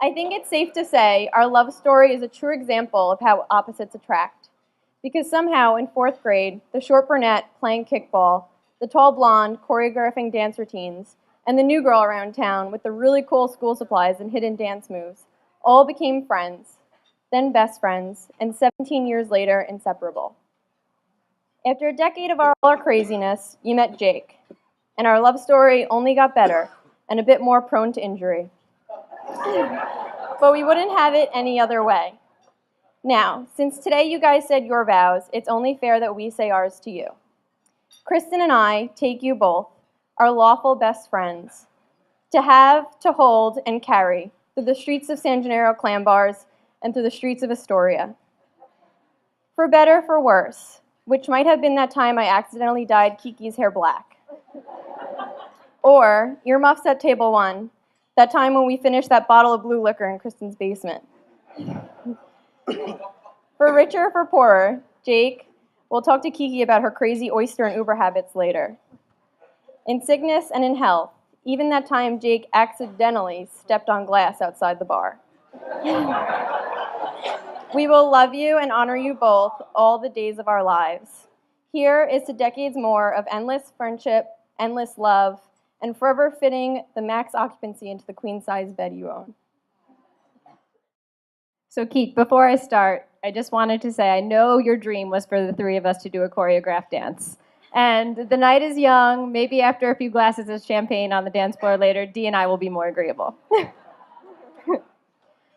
I think it's safe to say our love story is a true example of how opposites attract. Because somehow in fourth grade, the short brunette playing kickball, the tall blonde choreographing dance routines, and the new girl around town with the really cool school supplies and hidden dance moves all became friends, then best friends, and 17 years later, inseparable. After a decade of all our craziness, you met Jake, and our love story only got better and a bit more prone to injury. But we wouldn't have it any other way. Now, since today you guys said your vows, it's only fair that we say ours to you. Kristen and I take you both, our lawful best friends, to have, to hold, and carry through the streets of San Gennaro clam bars and through the streets of Astoria. For better, for worse, which might have been that time I accidentally dyed Kiki's hair black. Or earmuffs at table one, that time when we finished that bottle of blue liquor in Kristen's basement. For richer, for poorer, Jake, we'll talk to Kiki about her crazy oyster and Uber habits later. In sickness and in health, even that time Jake accidentally stepped on glass outside the bar. We will love you and honor you both all the days of our lives. Here is to decades more of endless friendship, endless love, and forever fitting the max occupancy into the queen-size bed you own. So Keith, before I start, I just wanted to say I know your dream was for the three of us to do a choreographed dance. And the night is young. Maybe after a few glasses of champagne on the dance floor later, Dee and I will be more agreeable.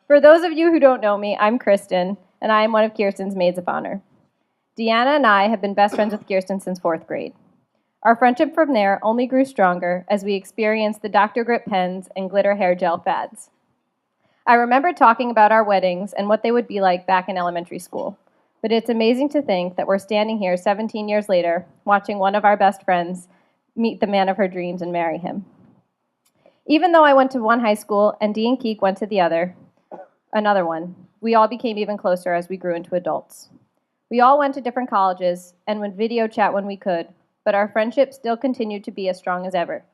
For those of you who don't know me, I'm Kristen, and I am one of Kirsten's maids of honor. Deanna and I have been best friends with Kirsten since fourth grade. Our friendship from there only grew stronger as we experienced the Dr. Grip pens and glitter hair gel fads. I remember talking about our weddings and what they would be like back in elementary school. But it's amazing to think that we're standing here 17 years later, watching one of our best friends meet the man of her dreams and marry him. Even though I went to one high school and Dee and Keek went to another one, we all became even closer as we grew into adults. We all went to different colleges and would video chat when we could, but our friendship still continued to be as strong as ever.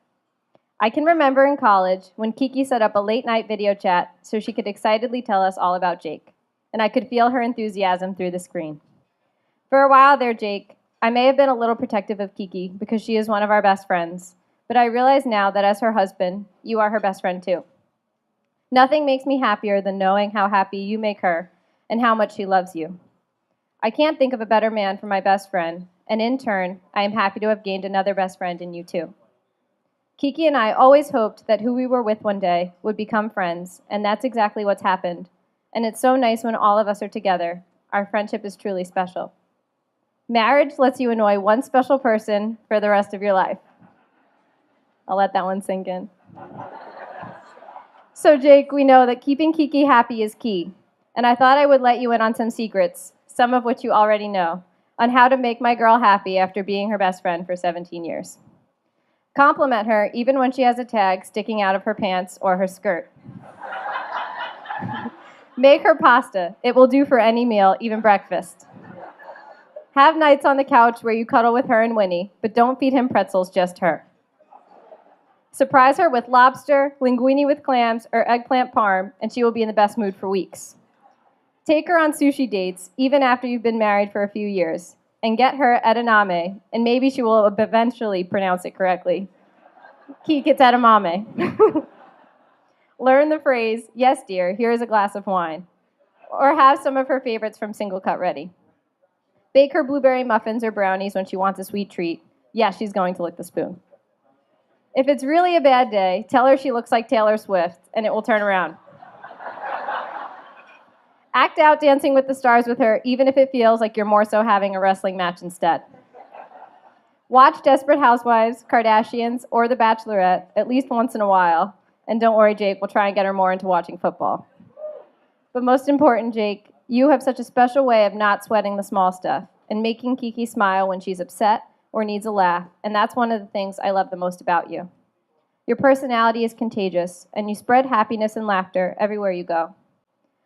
I can remember in college when Kiki set up a late-night video chat so she could excitedly tell us all about Jake, and I could feel her enthusiasm through the screen. For a while there, Jake, I may have been a little protective of Kiki because she is one of our best friends, but I realize now that as her husband, you are her best friend too. Nothing makes me happier than knowing how happy you make her and how much she loves you. I can't think of a better man for my best friend, and in turn, I am happy to have gained another best friend in you too. Kiki and I always hoped that who we were with one day would become friends, and that's exactly what's happened. And it's so nice when all of us are together. Our friendship is truly special. Marriage lets you annoy one special person for the rest of your life. I'll let that one sink in. So Jake, we know that keeping Kiki happy is key, and I thought I would let you in on some secrets, some of which you already know, on how to make my girl happy after being her best friend for 17 years. Compliment her even when she has a tag sticking out of her pants or her skirt. Make her pasta. It will do for any meal, even breakfast. Have nights on the couch where you cuddle with her and Winnie, but don't feed him pretzels, just her. Surprise her with lobster, linguine with clams, or eggplant parm, and she will be in the best mood for weeks. Take her on sushi dates, even after you've been married for a few years, and get her edamame, and maybe she will eventually pronounce it correctly. Keek, it's edamame. Learn the phrase, "Yes, dear, here is a glass of wine," or have some of her favorites from Single Cut ready. Bake her blueberry muffins or brownies when she wants a sweet treat. Yes, she's going to lick the spoon. If it's really a bad day, tell her she looks like Taylor Swift, and it will turn around. Act out Dancing with the Stars with her, even if it feels like you're more so having a wrestling match instead. Watch Desperate Housewives, Kardashians, or The Bachelorette at least once in a while. And don't worry, Jake, we'll try and get her more into watching football. But most important, Jake, you have such a special way of not sweating the small stuff and making Kiki smile when she's upset or needs a laugh, and that's one of the things I love the most about you. Your personality is contagious, and you spread happiness and laughter everywhere you go.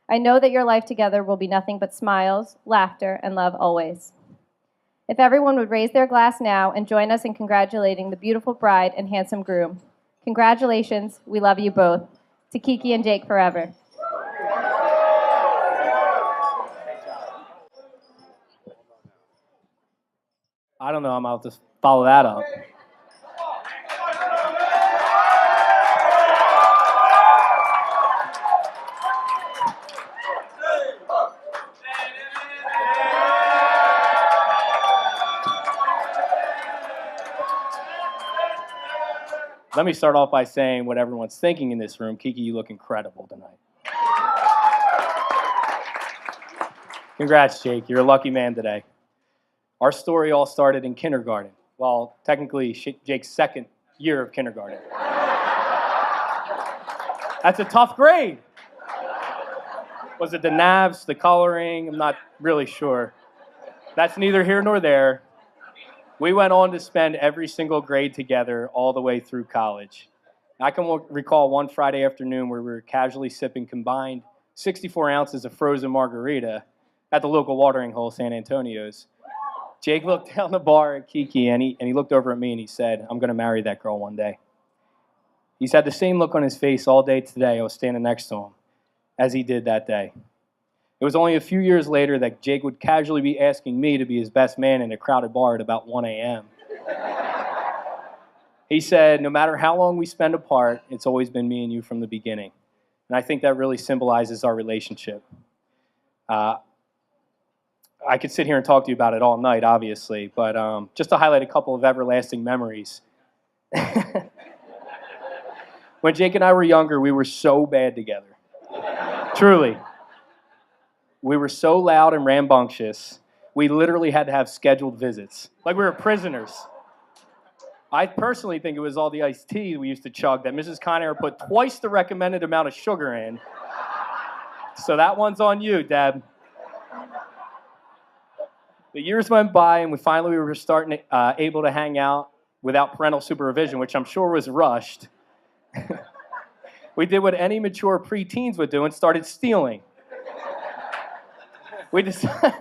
I know that your life together will be nothing but smiles, laughter, and love always. If everyone would raise their glass now and join us in congratulating the beautiful bride and handsome groom. Congratulations, we love you both. To Kiki and Jake forever. I don't know. I'm about to follow that up. Let me start off by saying what everyone's thinking in this room. Kiki, you look incredible tonight. Congrats, Jake. You're a lucky man today. Our story all started in kindergarten. Well, technically, Jake's second year of kindergarten. That's a tough grade. Was it the nabs, the coloring? I'm not really sure. That's neither here nor there. We went on to spend every single grade together all the way through college. I can recall one Friday afternoon where we were casually sipping combined 64 ounces of frozen margarita at the local watering hole, San Antonio's. Jake looked down the bar at Kiki, and he looked over at me and he said, "I'm going to marry that girl one day." He's had the same look on his face all day today. I was standing next to him, as he did that day. It was only a few years later that Jake would casually be asking me to be his best man in a crowded bar at about 1 a.m. He said, "No matter how long we spend apart, it's always been me and you from the beginning." And I think that really symbolizes our relationship. I could sit here and talk to you about it all night, obviously, but just to highlight a couple of everlasting memories. When Jake and I were younger, we were so bad together. Truly. We were so loud and rambunctious, we literally had to have scheduled visits. Like we were prisoners. I personally think it was all the iced tea we used to chug that Mrs. Conair put twice the recommended amount of sugar in. So that one's on you, Deb. The years went by, and we were starting able to hang out without parental supervision, which I'm sure was rushed. We did what any mature preteens would do and started stealing. We decided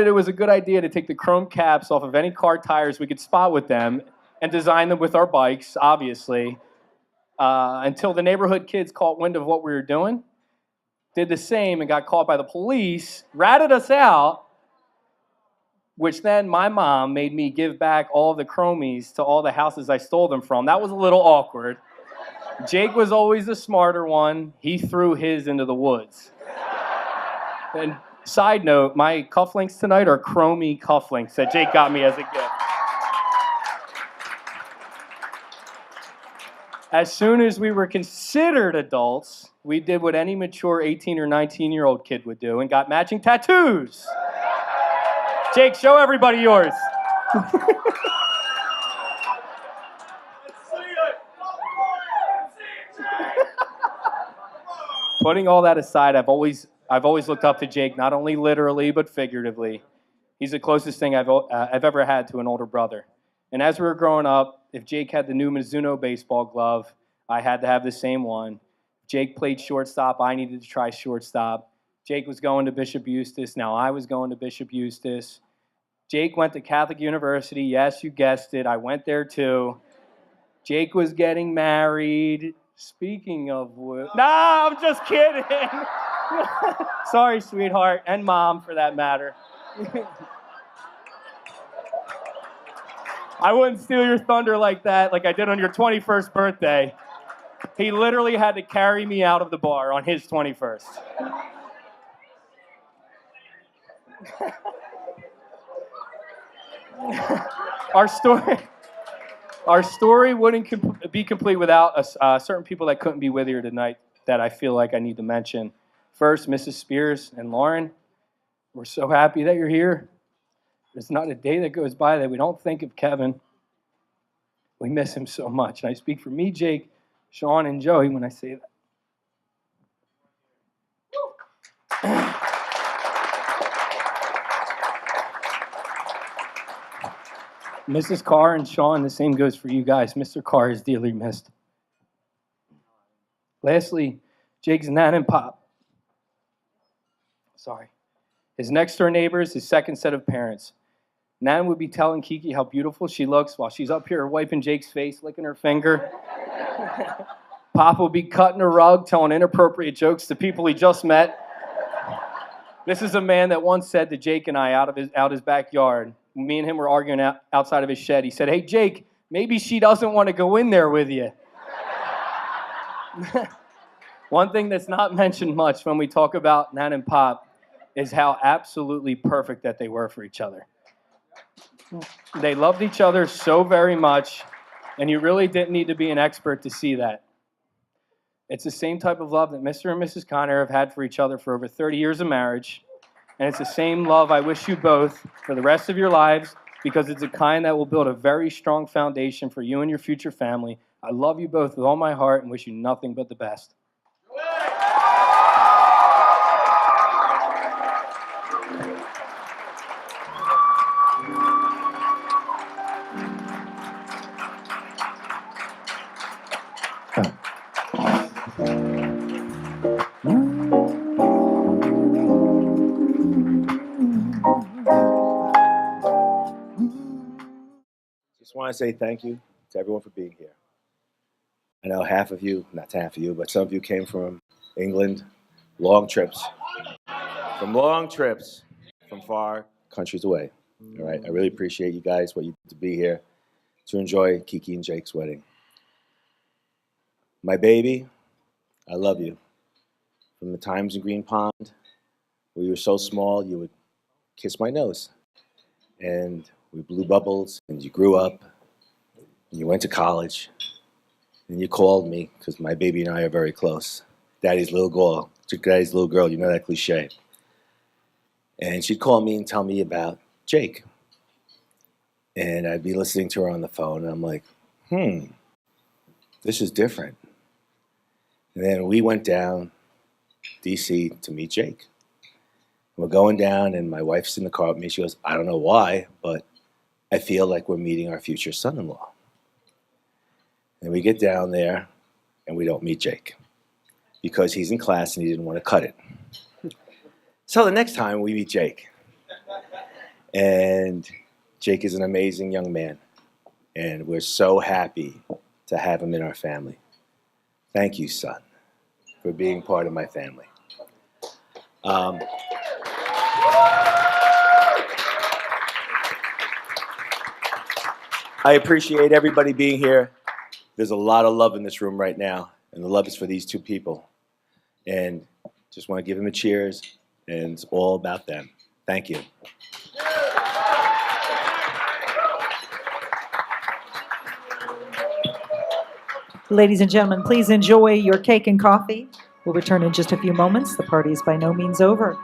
it was a good idea to take the chrome caps off of any car tires we could spot with them and design them with our bikes, obviously, until the neighborhood kids caught wind of what we were doing, did the same and got caught by the police, ratted us out, which then my mom made me give back all the chromies to all the houses I stole them from. That was a little awkward. Jake was always the smarter one. He threw his into the woods. And side note, my cufflinks tonight are chromey cufflinks that Jake got me as a gift. As soon as we were considered adults, we did what any mature 18 or 19-year-old kid would do and got matching tattoos. Jake, show everybody yours. Putting all that aside, I've always looked up to Jake, not only literally but figuratively. He's the closest thing I've ever had to an older brother. And as we were growing up, if Jake had the new Mizuno baseball glove, I had to have the same one. Jake played shortstop. I needed to try shortstop. Jake was going to Bishop Eustace. Now I was going to Bishop Eustace. Jake went to Catholic University. Yes, you guessed it. I went there too. Jake was getting married. Speaking of which... Nah, I'm just kidding. Sorry, sweetheart. And mom, for that matter. I wouldn't steal your thunder like that, like I did on your 21st birthday. He literally had to carry me out of the bar on his 21st. Our story wouldn't be complete without certain people that couldn't be with you tonight that I feel like I need to mention. First, Mrs. Spears and Lauren, we're so happy that you're here. There's not a day that goes by that we don't think of Kevin. We miss him so much. And I speak for me, Jake, Sean, and Joey when I say that. Mrs. Carr and Sean, the same goes for you guys. Mr. Carr is dearly missed. Lastly, Jake's nan and pop. His next-door neighbors, his second set of parents. Nan would be telling Kiki how beautiful she looks while she's up here wiping Jake's face, licking her finger. Pop would be cutting a rug, telling inappropriate jokes to people he just met. This is a man that once said to Jake and I out his backyard, me and him were arguing outside of his shed. He said, "Hey, Jake, maybe she doesn't want to go in there with you." One thing that's not mentioned much when we talk about Nan and Pop is how absolutely perfect that they were for each other. They loved each other so very much, and you really didn't need to be an expert to see that. It's the same type of love that Mr. and Mrs. Conair have had for each other for over 30 years of marriage, and it's the same love I wish you both for the rest of your lives, because it's the kind that will build a very strong foundation for you and your future family. I love you both with all my heart and wish you nothing but the best. Just want to say thank you to everyone for being here. I know half of you, not half of you, but some of you came from England, long trips, from far countries away. All right, I really appreciate you guys, what you did to be here to enjoy Kiki and Jake's wedding. My baby, I love you. From the times in Green Pond, where you were so small, you would kiss my nose. And we blew bubbles, and you grew up, and you went to college, and you called me, because my baby and I are very close. Daddy's little girl, you know that cliche. And she'd call me and tell me about Jake. And I'd be listening to her on the phone, and I'm like, this is different. And then we went down D.C. to meet Jake. We're going down, and my wife's in the car with me. She goes, I don't know why, but I feel like we're meeting our future son-in-law. And we get down there, and we don't meet Jake because he's in class and he didn't want to cut it. So the next time we meet Jake, and Jake is an amazing young man, and we're so happy to have him in our family. Thank you, son, for being part of my family. I appreciate everybody being here. There's a lot of love in this room right now, and the love is for these two people. And just want to give them a cheers, and it's all about them. Thank you. Ladies and gentlemen, please enjoy your cake and coffee. We'll return in just a few moments. The party is by no means over.